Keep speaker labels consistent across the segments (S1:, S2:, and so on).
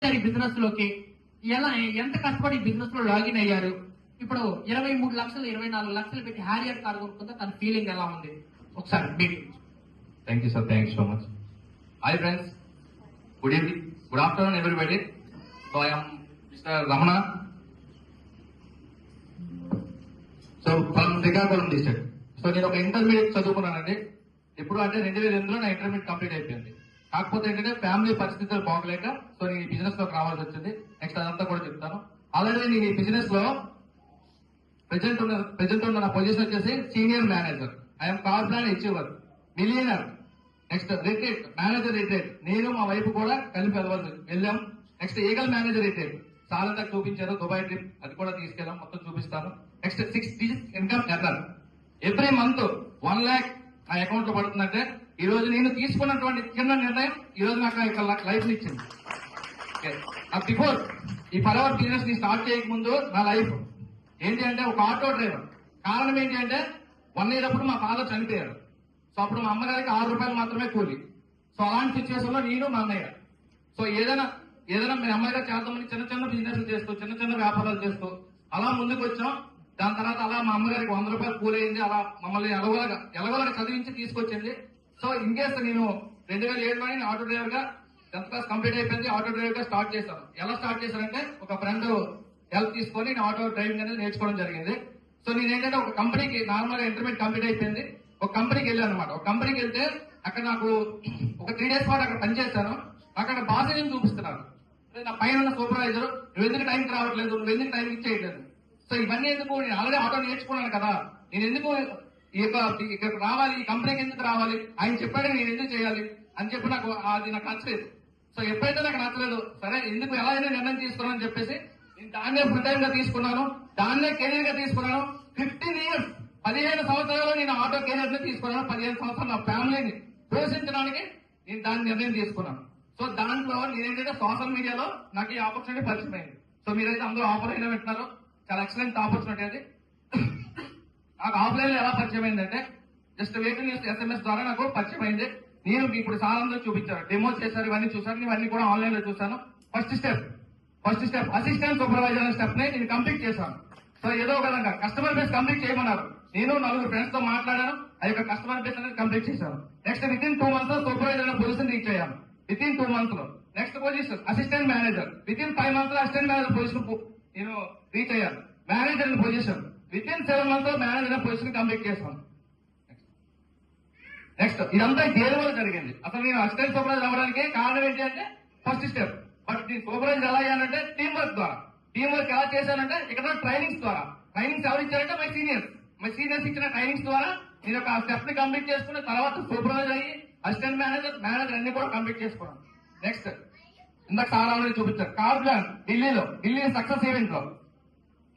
S1: Business లోకి ఎలా ఎంత కష్టపడి బిజినెస్ లో లాగిన్ అయ్యారు? ఇప్పుడు 23 లక్షలు 24 లక్షలు పెట్టి హ్యారియర్ కార్ కొనుక్కుంటే తన ఫీలింగ్ ఎలా ఉంది ఒకసారి meeting.
S2: Thank you, sir. Thank you so much. Hi, friends. Good evening. Good afternoon, everybody. So, I am Mr. Ramana. So, from Srikakulam district. So నేను ఒక ఇంటర్మీడియట్ చదువుకున్నానండి. ఇప్పుడు అంటే 2008లో నా ఇంటర్మీడియట్ కంప్లీట్ అయిపోయింది. కాకపోతే ఏంటంటే ఫ్యామిలీ పరిస్థితులు బాగలేక సో నేను ఈ బిజినెస్ లోకి రావాల్సి వచ్చింది. నెక్స్ట్ అదంతా కూడా చెప్తాను. అలాగే నేను ఈ బిజినెస్ లో ప్రెజెంట్ ఉన్న నా పొజిషన్ వచ్చేసి senior manager. I'm car plan achiever, millionaire. Next retreat, manager retreat. నేను మా వైపు కూడా కలిపి వెళ్ళాం. నెక్స్ట్ ఈగల్ మేనేజర్ రిట్రీట్ చాలా చూపించారు. దుబాయ్ ట్రిప్ అది కూడా తీసుకెళ్ళాం, మొత్తం చూపిస్తాను. Next 6 digit income earner. Every month 1 lakh నా అకౌంట్ లో పడుతుందంటే ఈ రోజు నేను తీసుకున్నటువంటి చిన్న నిర్ణయం ఈ రోజు నాకు లైఫ్ ఇచ్చింది. బిఫోర్ ఈ ఫలవర్ బిజినెస్ ని స్టార్ట్ చేయక ముందు నా లైఫ్ ఏంటి అంటే ఒక ఆటో డ్రైవర్. కారణం ఏంటి అంటే 1 year అప్పుడు మా ఫాదర్ చనిపోయారు. సో అప్పుడు మా అమ్మగారికి 6 రూపాయలు మాత్రమే కూలి. సో అలాంటి సిచ్యువేషన్ లో నేను మా అన్నయ్య సో ఏదైనా మీ అమ్మాయిగా చేద్దామని చిన్న చిన్న బిజినెస్ చేస్తూ చిన్న చిన్న వ్యాపారాలు చేస్తూ అలా ముందుకు వచ్చాం. దాని తర్వాత అలా మా అమ్మగారికి 100 రూపాయలు కూలి అయింది. అలా మమ్మల్ని ఎలగోలగా చదివించి తీసుకొచ్చింది. సో ఇన్ కేసు నేను 2007లో ఆటో డ్రైవర్ గా 10th క్లాస్ కంప్లీట్ అయిపోయింది. ఆటో డ్రైవర్ గా స్టార్ట్ చేశాను. ఎలా స్టార్ట్ చేశానంటే ఒక ఫ్రెండ్ హెల్ప్ తీసుకొని నేను ఆటో డ్రైవింగ్ అనేది నేర్చుకోవడం జరిగింది. సో నేను ఏంటంటే ఒక కంపెనీకి నార్మల్ గా ఇంటర్మీడియట్ కంప్లీట్ అయిపోయింది. ఒక కంపెనీకి వెళ్ళాను అనమాట. ఒక కంపెనీకి వెళ్తే అక్కడ నాకు ఒక 3 days పాటు అక్కడ పనిచేశాను. అక్కడ బాస్ ఏం చూపిస్తున్నారు, నా పైన ఉన్న సూపర్వైజర్ నువ్వు ఎందుకు టైంకి రావట్లేదు, నువ్వు ఎందుకు టైం ఇచ్చేయట్లేదు. సో ఇవన్నీ ఎందుకు, నేను ఆల్రెడీ ఆటో నేర్చుకున్నాను కదా, నేను ఎందుకు ఇక్కడ రావాలి, ఈ కంపెనీకి ఎందుకు రావాలి, ఆయన చెప్పాడు నేను ఎందుకు చేయాలి అని చెప్పి నాకు నచ్చలేదు. సో ఎప్పుడైతే నాకు నచ్చలేదు, సరే ఎందుకు ఎలా అయినా నిర్ణయం తీసుకున్నాను అని చెప్పేసి నేను దాన్నే ఫుల్ టైం గా తీసుకున్నాను, దాన్నే కెరీర్ గా తీసుకున్నాను. 15 years 15 సంవత్సరాలు నేను ఆటో కెరీర్ ని తీసుకున్నాను. 15 సంవత్సరాలు నా ఫ్యామిలీని పోషించడానికి నేను దాని నిర్ణయం తీసుకున్నాను. సో దాంట్లో నేనేంటంటే సోషల్ మీడియాలో నాకు ఈ ఆపర్చునిటీ పరిచయం అయింది. సో మీరైతే అందరూ ఆఫర్ అయినా వింటున్నారు, చాలా ఎక్సలెంట్ ఆపర్చునిటీ అది. నాకు ఆఫ్లైన్ లో ఎలా పరిచయం అయిందంటే జస్ట్ వెయిటింగ్ న్యూస్ SMS ద్వారా నాకు పరిచయం అయింది. నేను ఇప్పుడు చాలా అందరూ చూపించారు, డెమో చేశారు, ఇవన్నీ చూసారు, ఇవన్నీ కూడా ఆన్లైన్ లో చూసాను. ఫస్ట్ స్టెప్ అసిస్టెంట్ సూపర్వైజర్ అనే స్టెప్ ని నేను కంప్లీట్ చేశాను. సో ఏదో ఒక విధంగా కస్టమర్ బేస్ కంప్లీట్ చేయమన్నారు. నేను 4 ఫ్రెండ్స్ తో మాట్లాడాను, ఆ యొక్క కస్టమర్ బేస్ అనేది కంప్లీట్ చేశాను. నెక్స్ట్ వితిన్ 2 months లో సూపర్వైజర్ అనే పొజిషన్ రీచ్ అయ్యాను. వితిన్ 2 months లో next position assistant manager. Within 5 months లో అసిస్టెంట్ మేనేజర్ పొజిషన్ నేను రీచ్ అయ్యాను. మేనేజర్ పొజిషన్ వితిన్ 7 months లో మేనేజర్ పొజిషన్ కంప్లీట్ చేశాను. నెక్స్ట్ ఇదంతా దేని వల్ల జరిగింది, అసలు నేను అసిస్టెంట్ సూపర్వైజర్ అవ్వడానికి కారణం ఏంటి అంటే ఫస్ట్ స్టెప్. బట్ నేను సూపర్వైజర్ ఎలా అయ్యానంటే టీం వర్క్ ద్వారా. టీం వర్క్ ఎలా చేశానంటే ఇక్కడ ట్రైనింగ్స్ ద్వారా. ట్రైనింగ్స్ ఎవరు ఇచ్చారంటే మై సీనియర్స్ ఇచ్చిన ట్రైనింగ్స్ ద్వారా నేను ఒక స్టెప్ ని కంప్లీట్ చేసుకున్న తర్వాత సూపర్వైజర్ అయ్యి అసిస్టెంట్ మేనేజర్ అన్ని కూడా కంప్లీట్ చేసుకున్నాను. నెక్స్ట్ ఇందాక చాలా చూపించారు car plan Delhi success event లో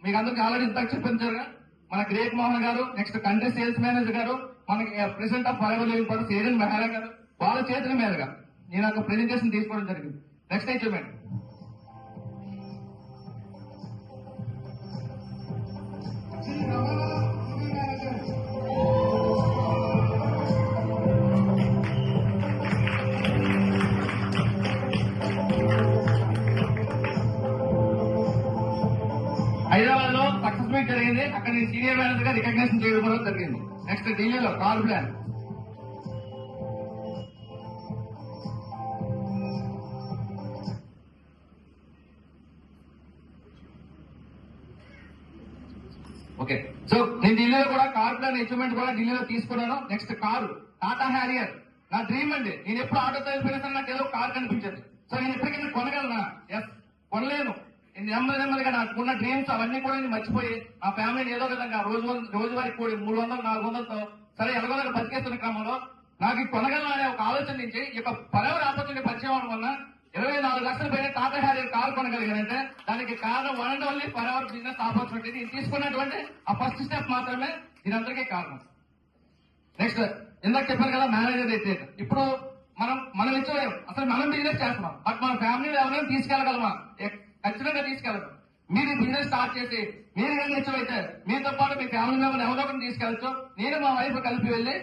S2: మీకు అందరికి ఆల్రెడీ ఇందాక చూపించారుగా మన గ్రేట్ మోహన్ గారు, నెక్స్ట్ కంట్రీ సేల్స్ మేనేజర్ గారు, మనకి president of forever living person Aiden Mehra గారు, వాళ్ళ చేతుల మీదుగా నేను ఒక ప్రెజెంటేషన్ తీసుకోవడం జరిగింది. నెక్స్ట్ అచీవ్మెంట్ హైదరాబాద్ లో సక్సెస్ మీట్ జరిగింది. అక్కడ నేను సీనియర్ మేనేజర్ గా రికగ్నేషన్ చేయడం కూడా జరిగింది. నెక్స్ట్ ఢిల్లీలో కార్ ప్లాన్. ఓకే, సో నేను ఢిల్లీలో కూడా కార్ ప్లాన్ అచీవ్మెంట్ కూడా ఢిల్లీలో తీసుకున్నాను. నెక్స్ట్ కారు టాటా హ్యారియర్ నా డ్రీమ్ అండి. నేను ఎప్పుడు ఆటోతో వెళ్ళిపోయినా సరే నాకు ఏదో కార్ కనిపించదు. సో నేను ఎప్పటికైనా కొనగలనా? కొనలేను. నెమ్మదిగా నాకున్న డ్రీమ్స్ అవన్నీ కూడా నేను మర్చిపోయి ఆ ఫ్యామిలీని ఏదో విధంగా రోజువారీ కూడి 300-400తో సరే ఎలాగోలాగా బతికేస్తున్న క్రమంలో నాకు కొనగలను అనే ఒక ఆలోచన నుంచి ఈ యొక్క ఫరెవర్ ఆపర్చునిటీ పరిచయం అవడం వల్ల 24 లక్షల పైన టాటా హ్యారియర్ కార్ కొనగలిగానంటే దానికి కారణం one and only forever business opportunity. నేను తీసుకున్నటువంటి ఆ ఫస్ట్ స్టెప్ మాత్రమే దీనందరికీ కారణం. నెక్స్ట్ ఇందాక చెప్పాను కదా మేనేజర్ అయితే ఇప్పుడు మనం ఇచ్చలేము, అసలు మనం బిజినెస్ చేస్తున్నాం. బట్ మన ఫ్యామిలీలో ఎవరైనా తీసుకెళ్ళగలమా? ఖచ్చితంగా తీసుకెళ్ళదు. మీరు బిజినెస్ స్టార్ట్ చేసి మీరు కానీ అయితే మీతో పాటు మీ ఫ్యామిలీ మెంబర్ ఎవరో ఒకరిని తీసుకెళ్ళచ్చు. నేను మా వైఫ్ కలిపి వెళ్లి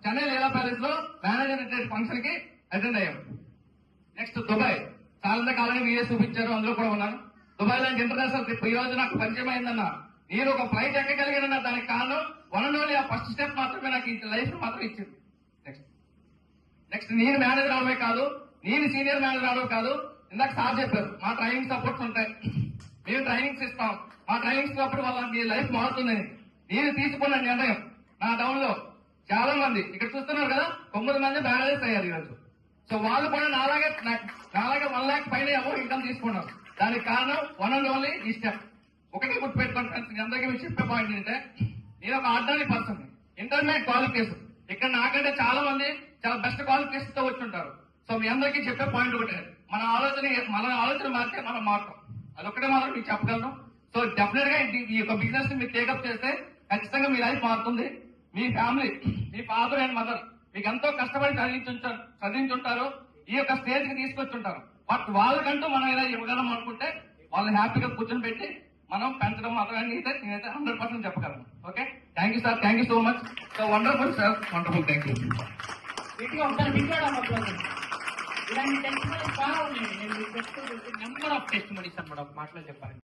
S2: చెన్నై లీలా ప్యాలెస్ లో మేనేజర్ ఫంక్షన్ కి అటెండ్ అయ్యాం. నెక్స్ట్ దుబాయ్ చాలా కాలంగా వీడియోస్ చూపించారు, అందులో కూడా ఉన్నాను. దుబాయ్ లాంటి ఇంటర్నేషనల్ ట్రిప్ ఈ రోజు నాకు పరిచయం అయిందన్న. నేను ఒక ఫ్లైట్ ఎక్కగలిగిన దానికి కారణం వన్ అండ్ ఓన్లీ ఆ ఫస్ట్ స్టెప్ మాత్రమే నాకు లైఫ్ మాత్రం ఇచ్చింది. నెక్స్ట్ నేను మేనేజర్ అవడమే కాదు, నేను సీనియర్ మేనేజర్ అవడం కాదు. ఇందాక సార్ చెప్పారు మా ట్రైనింగ్ సపోర్ట్స్ ఉంటాయి, మేము ట్రైనింగ్స్ ఇస్తాం. మా ట్రైనింగ్స్ అప్పుడు వల్ల మీ లైఫ్ మారుతుంది. నేను తీసుకున్న నిర్ణయం నా డౌన్ లో చాలా మంది ఇక్కడ చూస్తున్నారు కదా, 9 మంది మేనేజర్స్ అయ్యారు ఈరోజు. సో వాళ్ళు కూడా నాలాగే 1 lakh పైన అమౌంట్ ఇన్కమ్ తీసుకున్నారు. దానికి కారణం వన్ అండ్ ఓన్లీ ఈ స్టెప్. ఒకటి గుర్తుపెట్టుకోండి ఫ్రెండ్స్, మీ అందరికీ మీరు చెప్పే పాయింట్ ఏంటంటే, నేను ఒక ఆర్డినరీ పర్సన్, ఇంటర్మీడియట్ క్వాలిఫికేషన్. ఇక్కడ నాకంటే చాలా మంది చాలా బెస్ట్ క్వాలిఫికేషన్ తో వచ్చుంటారు. సో మీ అందరికీ చెప్పే పాయింట్ ఒకటే, మన ఆలోచన మారితే మనం మారుతాం. అదొక్కటే మాత్రం మీకు చెప్పగలను. సో డెఫినెట్ గా ఈ యొక్క బిజినెస్ ని మీరు టేకప్ చేస్తే ఖచ్చితంగా మీ లైఫ్ మారుతుంది. మీ ఫ్యామిలీ, మీ ఫాదర్ అండ్ మదర్ మీకు ఎంతో కష్టపడి చదివించుంటారు, ఈ యొక్క స్టేజ్ కి తీసుకొచ్చుంటారు. బట్ వాళ్ళకంటూ మనం ఇలా ఇవ్వగలం అనుకుంటే వాళ్ళని హ్యాపీగా కూర్చొని పెట్టి మనం పెంచడం మాత్రం నేనైతే 100% చెప్పగలను. Okay, thank you sir, thank you so much. So wonderful sir, wonderful, thank you.
S1: వీటిలో ఒకసారి వింటాడు ఇలాంటి టెస్ట్ చాలా ఉన్నాయి. నేను నెంబర్ ఆఫ్ టెస్ట్ మనీస్ అనమాట ఒక మాటలో చెప్పాలి.